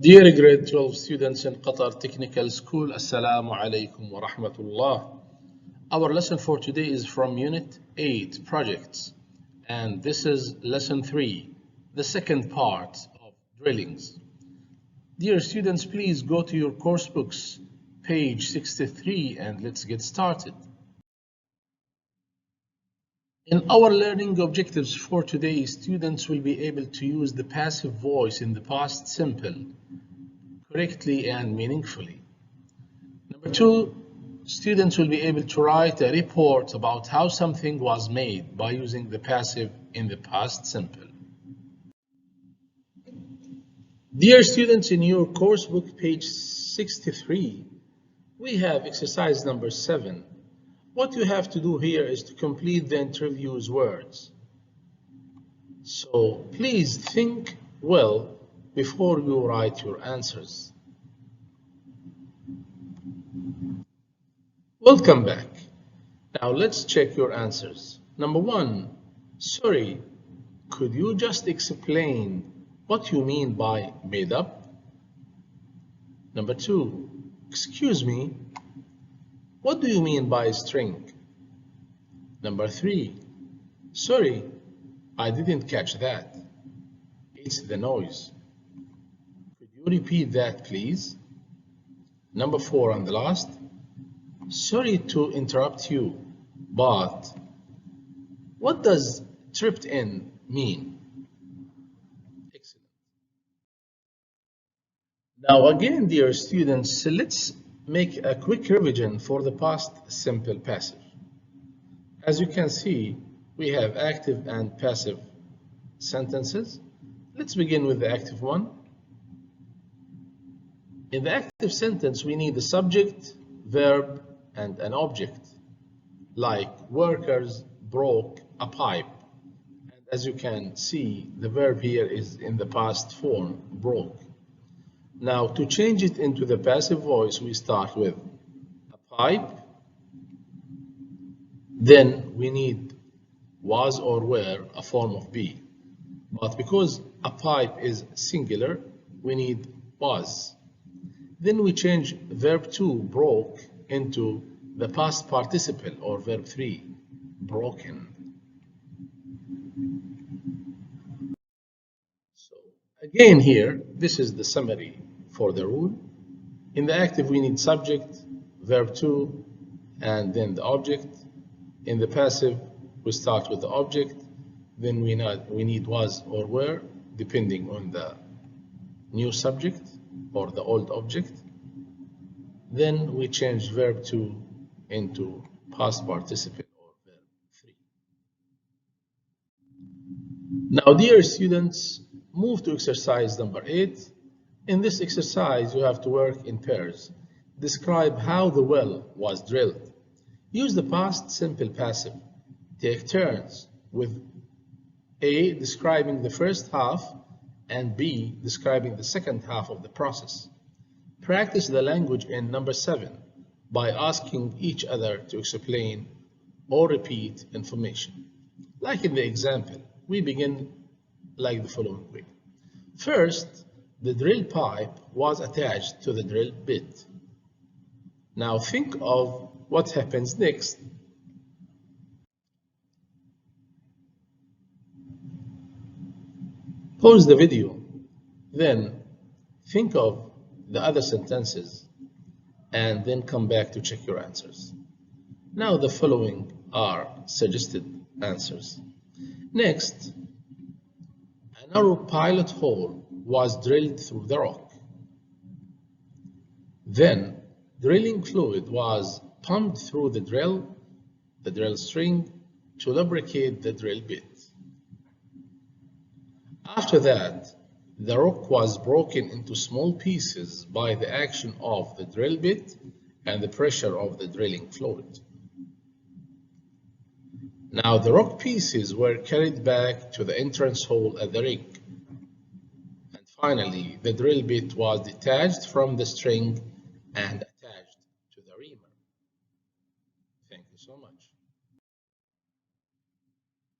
Dear grade 12 students in Qatar Technical School, Assalamu alaikum wa rahmatullah. Our lesson for today is from Unit 8, Projects, and this is Lesson 3, the second part of Drillings. Dear students, please go to your course books, page 63, and let's get started. In our learning objectives for today, students will be able to use the passive voice in the past simple correctly and meaningfully. Number 2, students will be able to write a report about how something was made by using the passive in the past simple. Dear students, in your course book, page 63, we have exercise number 7. What you have to do here is to complete the interview's words. So please think well before you write your answers. Welcome back. Now let's check your answers. Number 1, sorry, could you just explain what you mean by made up? Number 2, excuse me, what do you mean by string? Number 3, sorry, I didn't catch that. It's the noise. Could you repeat that, please? Number 4 and the last, sorry to interrupt you, but what does tripped in mean? Excellent. Now again, dear students, let's make a quick revision for the past simple passive. As you can see, we have active and passive sentences. Let's begin with the active one. In the active sentence, we need the subject, verb, and an object, like workers broke a pipe. And as you can see, the verb here is in the past form, broke. Now, to change it into the passive voice, we start with a pipe, then we need was or were, a form of be. But because a pipe is singular, we need was. Then we change verb 2, broke, into the past participle, or verb 3, broken. So again here, this is the summary for the rule. In the active, we need subject, verb 2, and then the object. In the passive, we start with the object, then we need was or were, depending on the new subject or the old object. Then we change verb 2 into past participle or verb 3. Now, dear students, move to exercise number 8. In this exercise, you have to work in pairs. Describe how the well was drilled. Use the past simple passive. Take turns with A describing the first half and B describing the second half of the process. Practice the language in number 7 by asking each other to explain or repeat information. Like in the example, we begin like the following way. First, the drill pipe was attached to the drill bit. Now think of what happens next. Pause the video, then think of the other sentences, and then come back to check your answers. Now the following are suggested answers. Next, a narrow pilot hole was drilled through the rock. Then, drilling fluid was pumped through the drill string, to lubricate the drill bit. After that, the rock was broken into small pieces by the action of the drill bit and the pressure of the drilling fluid. Now the rock pieces were carried back to the entrance hole at the rig. And finally, the drill bit was detached from the string and attached to the reamer. Thank you so much.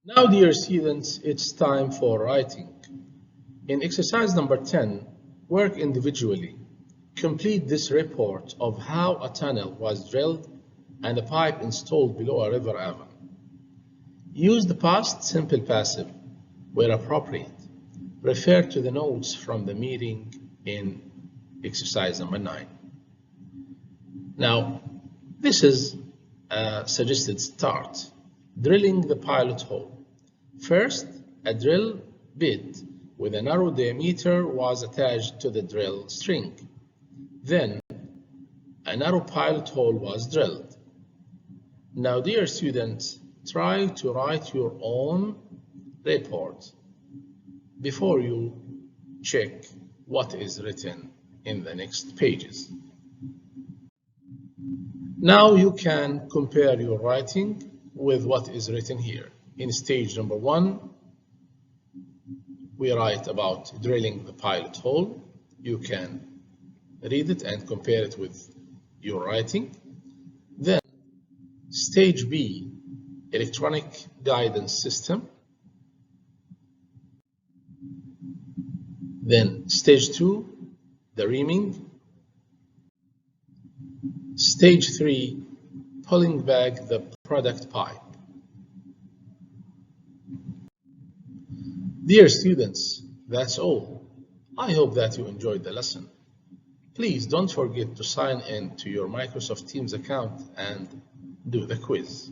Now, dear students, it's time for writing. In exercise number 10, Work individually. Complete this report of how a tunnel was drilled and a pipe installed below a river avon. Use the past simple passive where appropriate. Refer to the notes from the meeting in exercise number 9. Now, this is a suggested start. Drilling the pilot hole. First, a drill bit with a narrow diameter was attached to the drill string. Then, a narrow pilot hole was drilled. Now, dear students, try to write your own report before you check what is written in the next pages. Now you can compare your writing with what is written here. In stage number 1, we write about drilling the pilot hole. You can read it and compare it with your writing. Then stage B, electronic guidance system. Then stage 2, the reaming. Stage 3, pulling back the product pipe. Dear students, that's all. I hope that you enjoyed the lesson. Please don't forget to sign in to your Microsoft Teams account and do the quiz.